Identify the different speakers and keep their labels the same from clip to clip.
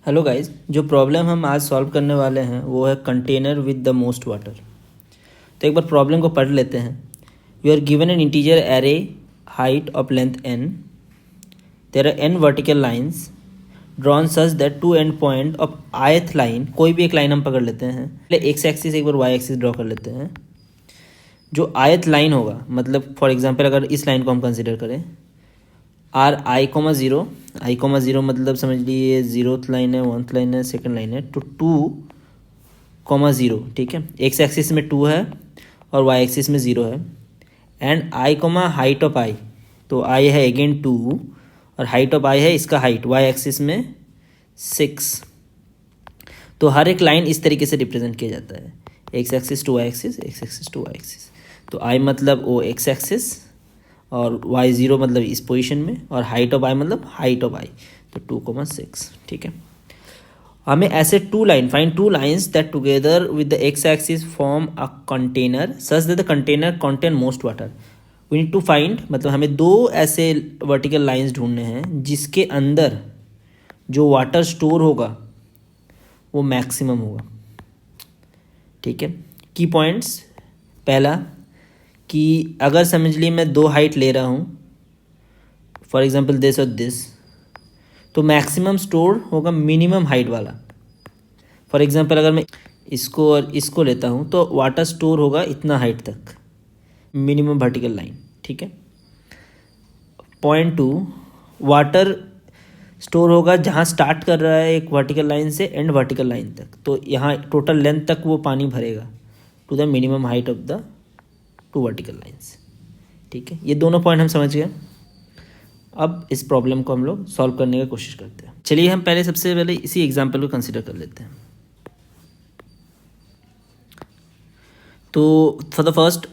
Speaker 1: Hello guys, जो problem हम आज सॉल्व करने वाले हैं वो है container with the most water. तो एक बार प्रॉब्लम को पढ़ लेते हैं। You are given an integer array height of length n। There are n vertical lines drawn such that two end point of ith line, कोई भी एक लाइन हम पकड़ लेते हैं। पहले एक्स एक्सिस एक बार वाई एक्सिस ड्रॉ कर लेते हैं। जो ith लाइन होगा, मतलब फॉर एग्जांपल अगर इस लाइन को हम कंसिडर करें आर आई कोमा ज़ीरो मतलब समझ लीजिए जीरोथ लाइन है, वनथ लाइन है, सेकंड लाइन है। तो 2,0, ठीक है। एक्स एक्सिस में 2 है और वाई एक्सिस में 0 है। And I comma height of I, तो आई है अगेन 2 और हाइट ऑफ आई है इसका हाइट वाई एक्सिस में 6। तो हर एक लाइन इस तरीके से रिप्रेजेंट किया जाता है, x axis to y axis, x axis to y axis. तो आई मतलब वो एक्स एक्सिस और y0 मतलब इस पोजीशन में, और हाइट ऑफ आई मतलब हाइट ऑफ आई, तो 2,6, ठीक है। हमें ऐसे find two lines that together with the x axis form a container such that the container contain most water. We need to find, मतलब हमें दो ऐसे वर्टिकल लाइंस ढूंढने हैं जिसके अंदर जो वाटर स्टोर होगा वो मैक्सिमम होगा, ठीक है। की पॉइंट्स, पहला कि अगर समझ लिए मैं दो हाइट ले रहा हूँ, फॉर एग्जांपल दिस और दिस, तो मैक्सिमम स्टोर होगा मिनिमम हाइट वाला। फॉर एग्जांपल अगर मैं इसको और इसको लेता हूँ तो वाटर स्टोर होगा इतना हाइट तक, मिनिमम वर्टिकल लाइन, ठीक है। पॉइंट 2, वाटर स्टोर होगा जहाँ स्टार्ट कर रहा है एक वर्टिकल लाइन से एंड वर्टिकल लाइन तक, तो यहाँ टोटल लेंथ तक वो पानी भरेगा to the minimum height of the two vertical lines, ठीक है। ये दोनों पॉइंट हम समझ गए। अब इस प्रॉब्लम को हम लोग सॉल्व करने की कोशिश करते हैं। चलिए हम सबसे पहले इसी एग्जांपल को कंसिडर कर लेते हैं। तो for the first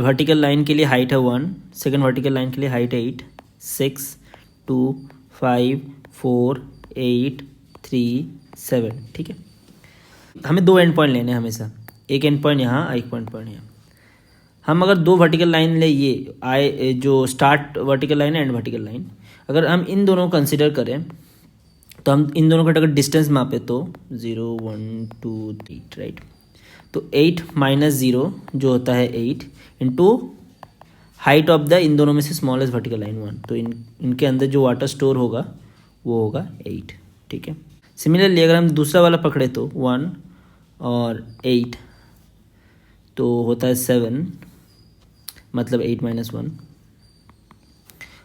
Speaker 1: vertical line के लिए हाइट है 1, सेकंड वर्टिकल लाइन के लिए हाइट है 8, 6, 2, 5, 4, 8, 3, 7, ठीक है। हमें दो एंड पॉइंट लेने हैं हमेशा, एक एंड पॉइंट यहाँ, एक पॉइंट यहाँ। हम अगर दो वर्टिकल लाइन ले, ये आई जो स्टार्ट वर्टिकल लाइन है एंड वर्टिकल लाइन, अगर हम इन दोनों को कंसिडर करें तो हम इन दोनों का अगर डिस्टेंस मापे तो 0, 1, 2, 3, राइट। तो 8 - 0 जो होता है 8 into height of the in दोनों में से स्मॉलेस्ट वर्टिकल लाइन 1, तो इनके अंदर जो वाटर स्टोर होगा वो होगा 8, ठीक है। सिमिलरली अगर हम दूसरा वाला पकड़े तो 1 और 8 तो होता है 7, मतलब 8 - 1।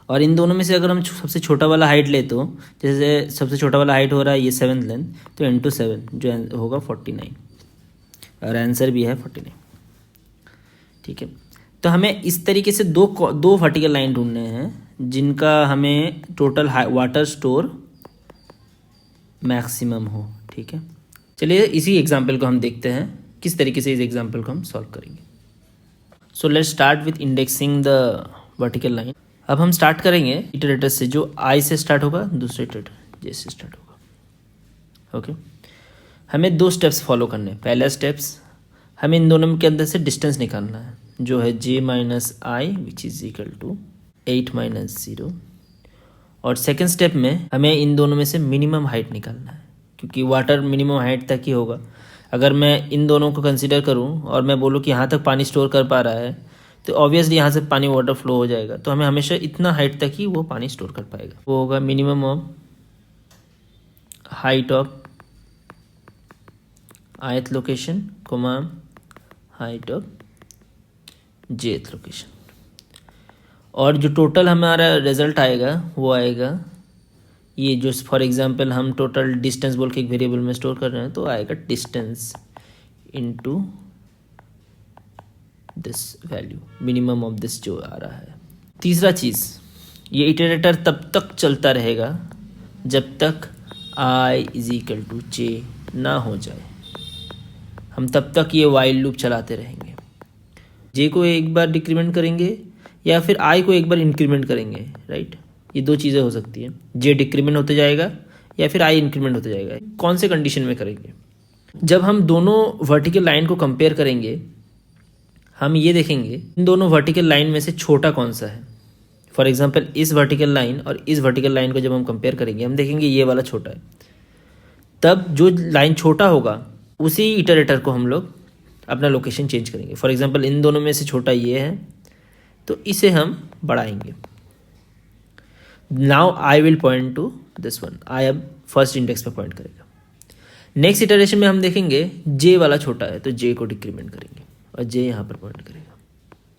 Speaker 1: और इन दोनों में से अगर हम सबसे छोटा वाला हाइट ले तो जैसे सबसे छोटा वाला हाइट हो रहा है ये 7th लेंथ, तो इंटू 7 जो होगा 49, और आंसर भी है 49, ठीक है। तो हमें इस तरीके से दो वर्टिकल लाइन ढूंढने हैं जिनका हमें टोटल वाटर स्टोर मैक्सिमम हो, ठीक है। चलिए इसी एग्जाम्पल को हम देखते हैं किस तरीके से इस एग्जाम्पल को हम सॉल्व करेंगे। So let's start with indexing the vertical line. अब हम स्टार्ट करेंगे इटरेटर से, जो आई से स्टार्ट होगा, दूसरे इटरेटर जे से स्टार्ट होगा, ओके। हमें दो स्टेप्स फॉलो करने हैं। पहला स्टेप्स, हमें इन दोनों के अंदर से डिस्टेंस निकालना है जो है j - i which is equal to 8 - 0। और सेकेंड स्टेप में हमें इन दोनों में से मिनिमम हाइट निकालना है, क्योंकि वाटर मिनिमम हाइट तक ही होगा। अगर मैं इन दोनों को कंसिडर करूं और मैं बोलूं कि यहाँ तक पानी स्टोर कर पा रहा है, तो ऑब्वियसली यहाँ से पानी वाटर फ्लो हो जाएगा, तो हमें हमेशा इतना हाइट तक ही वो पानी स्टोर कर पाएगा। वो होगा minimum of height of ith location comma height of jth location. और जो टोटल हमारा रिजल्ट आएगा वो आएगा ये, जो फॉर एग्जांपल हम टोटल डिस्टेंस बोल के एक वेरिएबल में स्टोर कर रहे हैं, तो आएगा distance into this value, minimum of this जो आ रहा है। तीसरा चीज़, ये इटरेटर तब तक चलता रहेगा जब तक i = j ना हो जाए। हम तब तक ये वाइल लूप चलाते रहेंगे। j को एक बार डिक्रीमेंट करेंगे या फिर i को एक बार इंक्रीमेंट करेंगे, राइट। ये दो चीज़ें हो सकती हैं, j डिक्रीमेंट होते जाएगा या फिर i इंक्रीमेंट होते जाएगा। कौन से कंडीशन में करेंगे? जब हम दोनों वर्टिकल लाइन को कंपेयर करेंगे, हम ये देखेंगे इन दोनों वर्टिकल लाइन में से छोटा कौन सा है। फॉर एग्जांपल इस वर्टिकल लाइन और इस वर्टिकल लाइन को जब हम कंपेयर करेंगे, हम देखेंगे ये वाला छोटा है। तब जो लाइन छोटा होगा उसी इटरेटर को हम लोग अपना लोकेशन चेंज करेंगे। फॉर एग्जांपल इन दोनों में से छोटा ये है तो इसे हम बढ़ाएंगे। Now I will point to this one, I अब फर्स्ट इंडेक्स पे पॉइंट करेगा। नेक्स्ट इटरेशन में हम देखेंगे जे वाला छोटा है तो जे को डिक्रीमेंट करेंगे और जे यहाँ पर पॉइंट करेगा,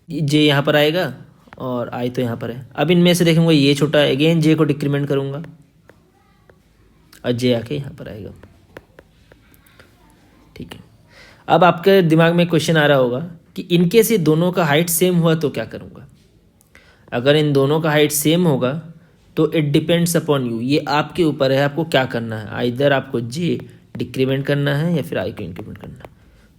Speaker 1: जे यहाँ पर आएगा और आई तो यहाँ पर है। अब इनमें से देखेंगे ये छोटा है, अगेन जे को डिक्रीमेंट करूँगा और जे आके यहाँ पर आएगा। ठीक है, अब आपके दिमाग में क्वेश्चन आ रहा होगा कि इनकेस ये दोनों का हाइट सेम हुआ तो क्या करूँगा। अगर इन दोनों का हाइट सेम होगा तो इट डिपेंड्स अपॉन यू, ये आपके ऊपर है आपको क्या करना है। आइदर आपको जे डिक्रीमेंट करना है या फिर आई को इंक्रीमेंट करना है।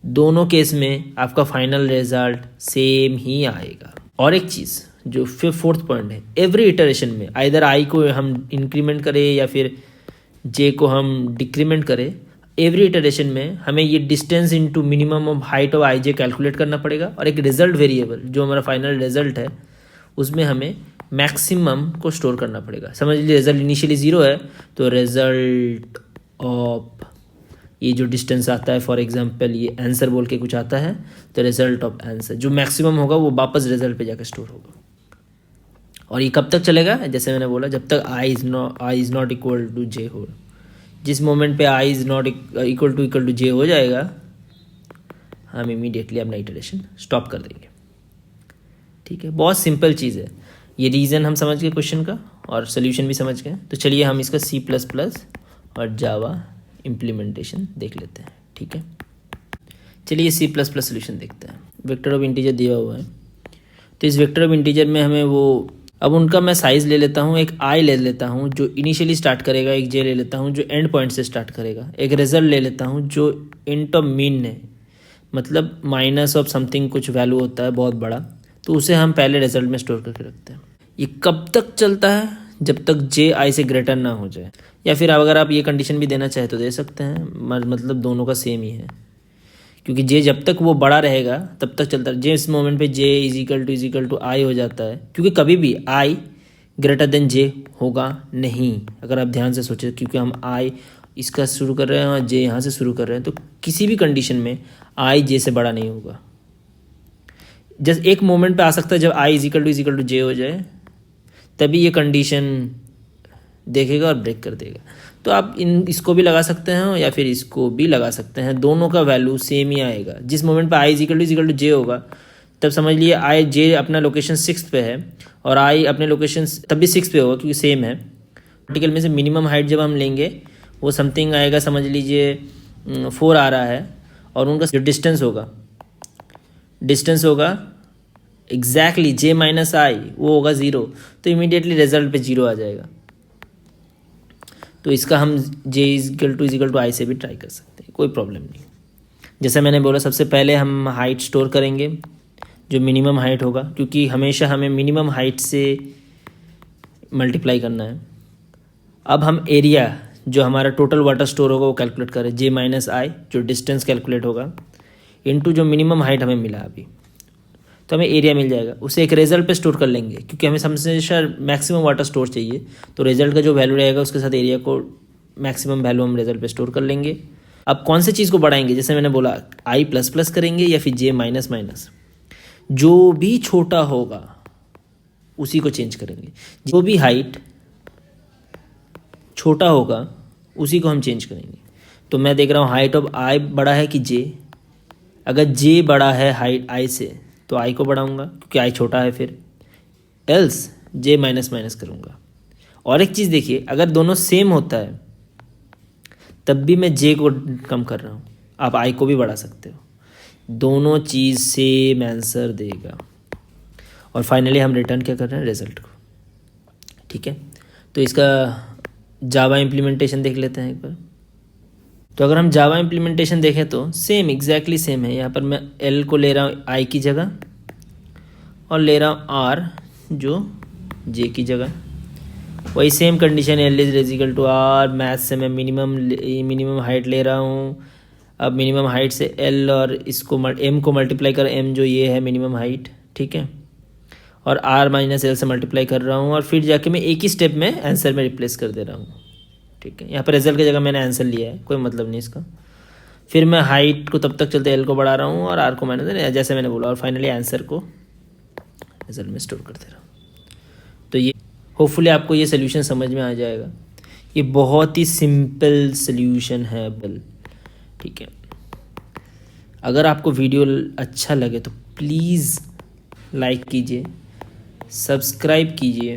Speaker 1: दोनों केस में आपका फाइनल रिजल्ट सेम ही आएगा। और एक चीज़ जो फिर फोर्थ पॉइंट है, एवरी इटरेशन में आइदर आई को हम इंक्रीमेंट करें या फिर जे को हम डिक्रीमेंट करें, एवरी इटरेशन में हमें ये distance into minimum of height of I J calculate करना पड़ेगा। और एक रिजल्ट वेरिएबल जो हमारा फाइनल रिजल्ट है उसमें हमें मैक्सिमम को स्टोर करना पड़ेगा। समझ लीजिए रिजल्ट इनिशियली 0 है तो रिजल्ट ऑफ ये जो डिस्टेंस आता है, फॉर एग्जांपल ये आंसर बोल के कुछ आता है तो रिजल्ट ऑफ आंसर जो मैक्सिमम होगा वो वापस रिजल्ट पे जाकर स्टोर होगा। और ये कब तक चलेगा, जैसे मैंने बोला जब तक I is not equal to जे हो। जिस मोमेंट पे I is not equal to जे हो जाएगा हम इमीडिएटली अपना इटरेशन स्टॉप कर देंगे। ठीक है, बहुत सिंपल चीज़ है। ये रीज़न हम समझ गए क्वेश्चन का और सोल्यूशन भी समझ गए। तो चलिए हम इसका C++ और जावा इम्प्लीमेंटेशन देख लेते हैं। ठीक है, चलिए C++ सोल्यूशन देखते हैं। वेक्टर ऑफ इंटीजर दिया हुआ है तो इस वेक्टर ऑफ इंटीजर में हमें वो, अब उनका मैं साइज़ ले लेता हूँ, एक आई ले लेता हूँ जो इनिशियली स्टार्ट करेगा, एक जे ले लेता हूँ जो एंड पॉइंट से स्टार्ट करेगा, एक रिजल्ट ले लेता हूँ जो इंट ऑफ मीन है, मतलब माइनस ऑफ समथिंग कुछ वैल्यू होता है बहुत बड़ा, तो उसे हम पहले रिजल्ट में स्टोर करके रखते हैं। ये कब तक चलता है, जब तक जे आई से ग्रेटर ना हो जाए, या फिर अगर आप ये कंडीशन भी देना चाहे तो दे सकते हैं, मतलब दोनों का सेम ही है, क्योंकि जे जब तक वो बड़ा रहेगा तब तक चलता है। जे इस मोमेंट पे जे इज इक्वल टू आई हो जाता है, क्योंकि कभी भी आई ग्रेटर देन जे होगा नहीं, अगर आप ध्यान से सोचें, क्योंकि हम आई इसका शुरू कर रहे हैं और जे यहाँ से शुरू कर रहे हैं, तो किसी भी कंडीशन में आई जे से बड़ा नहीं होगा। जस्ट एक मोमेंट पे आ सकता है जब आई इज इक्वल टू जे हो जाए, तभी ये कंडीशन देखेगा और ब्रेक कर देगा। तो आप इसको भी लगा सकते हैं या फिर इसको भी लगा सकते हैं, दोनों का वैल्यू सेम ही आएगा। जिस मोमेंट पे आई इज इक्वल टू जे होगा तब समझ लिए आई जे अपना लोकेशन 6 पे है और आई अपने लोकेशन तब भी 6 पे होगा क्योंकि सेम है। वर्टिकल में से मिनिमम हाइट जब हम लेंगे वो समथिंग आएगा, समझ लीजिए 4 आ रहा है, और उनका जो डिस्टेंस होगा एग्जैक्टली जे माइनस आई वो होगा 0, तो इमीडिएटली रिजल्ट पे 0 आ जाएगा। तो इसका हम जे इज इक्वल टू आई से भी ट्राई कर सकते हैं, कोई प्रॉब्लम नहीं। जैसा मैंने बोला सबसे पहले हम हाइट स्टोर करेंगे जो मिनिमम हाइट होगा, क्योंकि हमेशा हमें मिनिमम हाइट से मल्टीप्लाई करना है। अब हम एरिया जो हमारा टोटल वाटर स्टोर होगा वो कैलकुलेट करें, जे माइनस आई जो डिस्टेंस कैलकुलेट होगा इनटू जो मिनिमम हाइट हमें मिला अभी, तो हमें एरिया मिल जाएगा। उसे एक रिजल्ट पे स्टोर कर लेंगे, क्योंकि हमें हमेशा मैक्सिमम वाटर स्टोर चाहिए, तो रिजल्ट का जो वैल्यू रहेगा उसके साथ एरिया को मैक्सिमम वैल्यू हम रिजल्ट पे स्टोर कर लेंगे। अब कौन सी चीज़ को बढ़ाएंगे, जैसे मैंने बोला आई प्लस प्लस करेंगे या फिर जे माइनस माइनस, जो भी छोटा होगा उसी को चेंज करेंगे। जो भी हाइट छोटा होगा उसी को हम चेंज करेंगे। तो मैं देख रहा हूँ हाइट ऑफ आई बड़ा है कि जे, अगर जे बड़ा है हाइट आई से तो आई को बढ़ाऊंगा क्योंकि आई छोटा है, फिर एल्स जे माइनस माइनस करूँगा। और एक चीज़ देखिए, अगर दोनों सेम होता है तब भी मैं जे को कम कर रहा हूँ, आप आई को भी बढ़ा सकते हो, दोनों चीज़ सेम आंसर देगा। और फाइनली हम रिटर्न क्या कर रहे हैं, रिजल्ट को। ठीक है, तो इसका जावा इम्प्लीमेंटेशन देख लेते हैं एक बार। तो अगर हम जावा इम्प्लीमेंटेशन देखें तो सेम एग्जैक्टली सेम है। यहाँ पर मैं एल को ले रहा हूँ आई की जगह और ले रहा हूँ आर जो जे की जगह, वही same condition L is equal to R. Math से मैं मिनिमम हाइट ले रहा हूँ। अब मिनिमम हाइट से एल और इसको एम को मल्टीप्लाई कर, एम जो ये है मिनिमम हाइट, ठीक है, और आर माइनस एल से मल्टीप्लाई कर रहा हूँ और फिर जाके मैं एक ही स्टेप में आंसर में रिप्लेस कर दे रहा हूँ। ठीक है, यहाँ पर रिजल्ट की जगह मैंने आंसर लिया है, कोई मतलब नहीं इसका। फिर मैं हाइट को तब तक चलते एल को बढ़ा रहा हूँ और आर को मैंने जैसे मैंने बोला, और फाइनली आंसर को रिजल्ट में स्टोर करते रहा। तो ये होपफुली आपको ये सोल्यूशन समझ में आ जाएगा। ये बहुत ही सिंपल सोल्यूशन है बल, ठीक है। अगर आपको वीडियो अच्छा लगे तो प्लीज़ लाइक कीजिए, सब्सक्राइब कीजिए